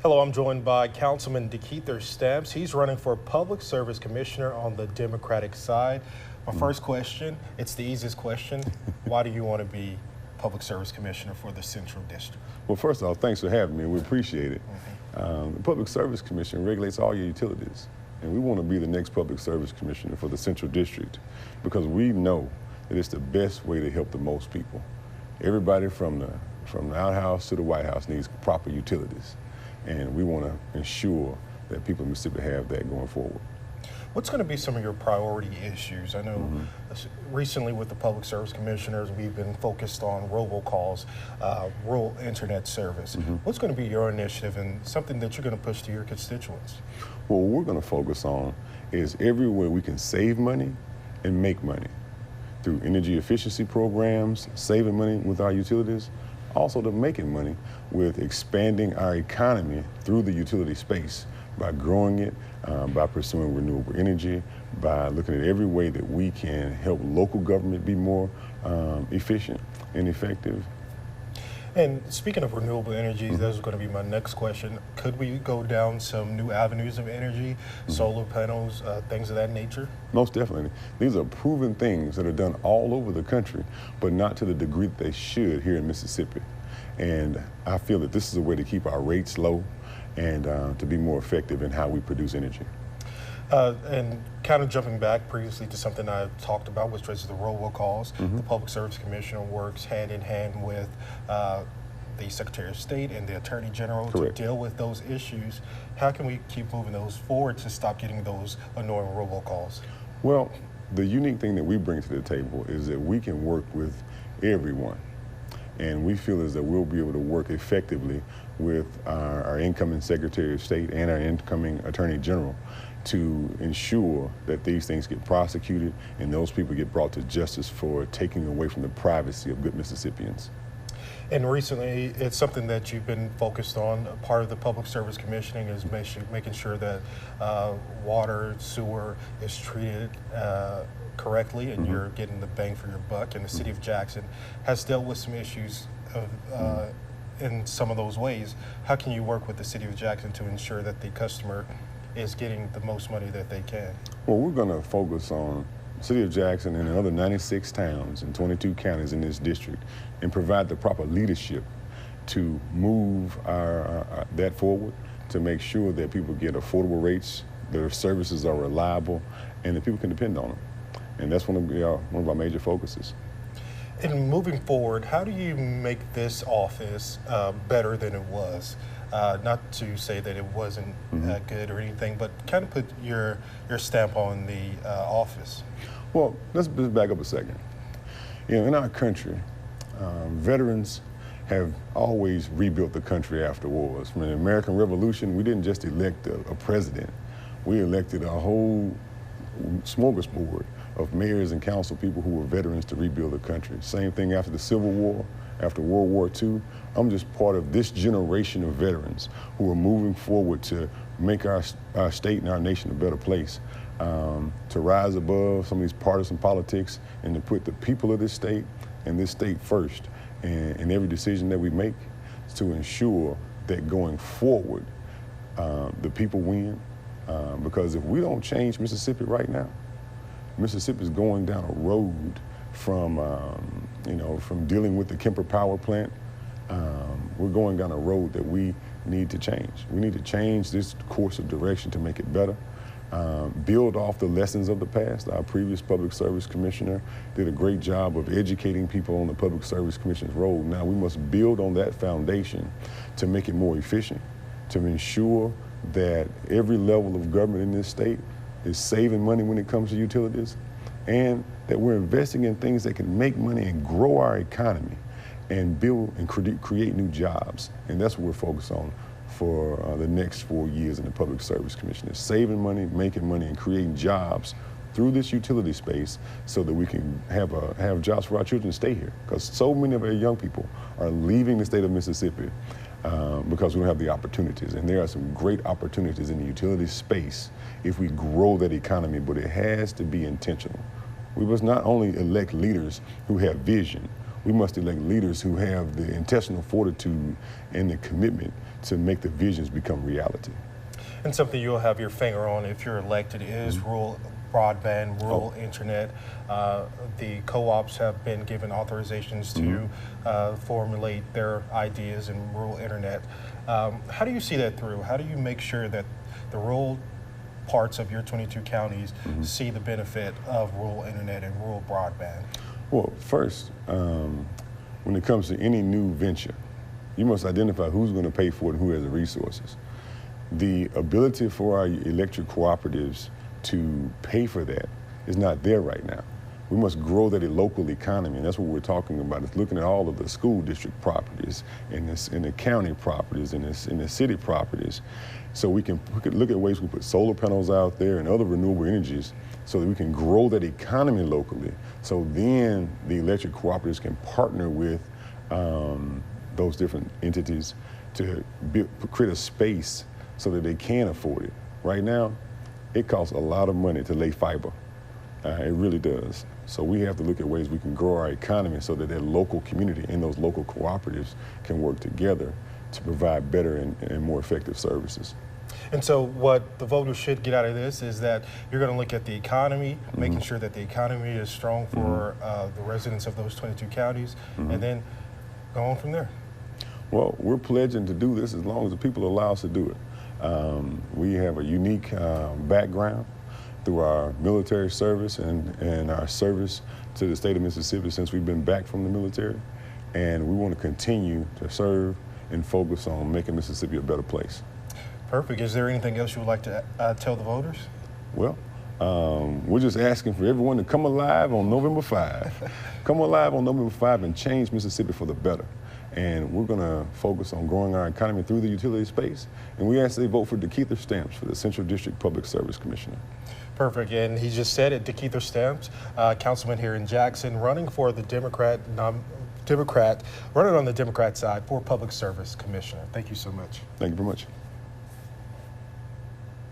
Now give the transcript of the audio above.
Hello, I'm joined by Councilman DeKeither Stamps. He's running for Public Service Commissioner on the Democratic side. My first question, it's the easiest question. Why do you want to be Public Service Commissioner for the Central District? Well, first off, thanks for having me. We appreciate it. The Public Service Commission regulates all your utilities, and we want to be the next Public Service Commissioner for the Central District because we know that it's the best way to help the most people. Everybody from the outhouse to the White House needs proper utilities, and we want to ensure that people in Mississippi have that going forward. What's going to be some of your priority issues? I know recently with the Public Service Commissioners, we've been focused on robocalls, rural internet service. What's going to be your initiative and something that you're going to push to your constituents? Well, what we're going to focus on is everywhere we can save money and make money through energy efficiency programs, saving money with our utilities, also to making money with expanding our economy through the utility space by growing it, by pursuing renewable energy, by looking at every way that we can help local government be more efficient and effective. And speaking of renewable energy, that was going to be my next question. Could we go down some new avenues of energy, solar panels, things of that nature? Most definitely. These are proven things that are done all over the country, but not to the degree that they should here in Mississippi. And I feel that this is a way to keep our rates low and to be more effective in how we produce energy. And kind of jumping back previously to something I talked about, which was the robocalls. The Public Service Commissioner works hand in hand with the Secretary of State and the Attorney General to deal with those issues. How can we keep moving those forward to stop getting those annoying robocalls? Well, the unique thing that we bring to the table is that we can work with everyone. And we feel as that we'll be able to work effectively with our incoming Secretary of State and our incoming Attorney General to ensure that these things get prosecuted and those people get brought to justice for taking away from the privacy of good Mississippians. And recently, it's something that you've been focused on. Part of the Public Service Commissioning is making sure that water, sewer is treated correctly and you're getting the bang for your buck. And the City of Jackson has dealt with some issues in some of those ways. How can you work with the City of Jackson to ensure that the customer is getting the most money that they can? Well, we're going to focus on City of Jackson and the other 96 towns and 22 counties in this district and provide the proper leadership to move that forward, to make sure that people get affordable rates, their services are reliable, and that people can depend on them. And that's one of our major focuses. And moving forward, how do you make this office better than it was? Not to say that it wasn't good or anything, but kind of put your stamp on the office. Well, let's back up a second. You know, in our country, veterans have always rebuilt the country after wars. From the American Revolution, we didn't just elect a president. We elected a whole smorgasbord of mayors and council people who were veterans to rebuild the country. Same thing after the Civil War, after World War II. I'm just part of this generation of veterans who are moving forward to make our state and our nation a better place, to rise above some of these partisan politics and to put the people of this state and this state first in every decision that we make, to ensure that going forward, the people win. Because if we don't change Mississippi right now, Mississippi is going down a road from dealing with the Kemper power plant. We're going down a road that we need to change. We need to change this course of direction to make it better. Build off the lessons of the past. Our previous Public Service Commissioner did a great job of educating people on the Public Service Commission's role. Now we must build on that foundation to make it more efficient, to ensure that every level of government in this state is saving money when it comes to utilities, and that we're investing in things that can make money and grow our economy and build and create new jobs. And that's what we're focused on for the next 4 years in the Public Service Commission, is saving money, making money, and creating jobs through this utility space so that we can have jobs for our children to stay here. Because so many of our young people are leaving the state of Mississippi because we don't have the opportunities. And there are some great opportunities in the utility space if we grow that economy, but it has to be intentional. We must not only elect leaders who have vision, we must elect leaders who have the intestinal fortitude and the commitment to make the visions become reality. And something you'll have your finger on if you're elected is rural broadband, rural internet. The co-ops have been given authorizations to formulate their ideas in rural internet. How do you see that through? How do you make sure that the rural parts of your 22 counties see the benefit of rural internet and rural broadband? Well, first, when it comes to any new venture, you must identify who's going to pay for it and who has the resources. The ability for our electric cooperatives to pay for that is not there right now. We must grow that local economy, and that's what we're talking about. It's looking at all of the school district properties, in the county properties, in the city properties, so we can look at ways we put solar panels out there and other renewable energies, so that we can grow that economy locally. So then the electric cooperatives can partner with those different entities to create a space so that they can afford it. Right now, it costs a lot of money to lay fiber. It really does. So we have to look at ways we can grow our economy so that that local community and those local cooperatives can work together to provide better and more effective services. And so what the voters should get out of this is that you're going to look at the economy, making sure that the economy is strong for the residents of those 22 counties, and then go on from there. Well, we're pledging to do this as long as the people allow us to do it. We have a unique background through our military service and our service to the state of Mississippi since we've been back from the military. And we want to continue to serve and focus on making Mississippi a better place. Perfect. Is there anything else you would like to tell the voters? Well, we're just asking for everyone to come alive on November 5. Come alive on November 5 and change Mississippi for the better. And we're going to focus on growing our economy through the utility space. And we ask they vote for DeKeither Stamps for the Central District Public Service Commissioner. Perfect. And he just said it, DeKeither Stamps, councilman here in Jackson, running for the running on the Democrat side for Public Service Commissioner. Thank you so much. Thank you very much.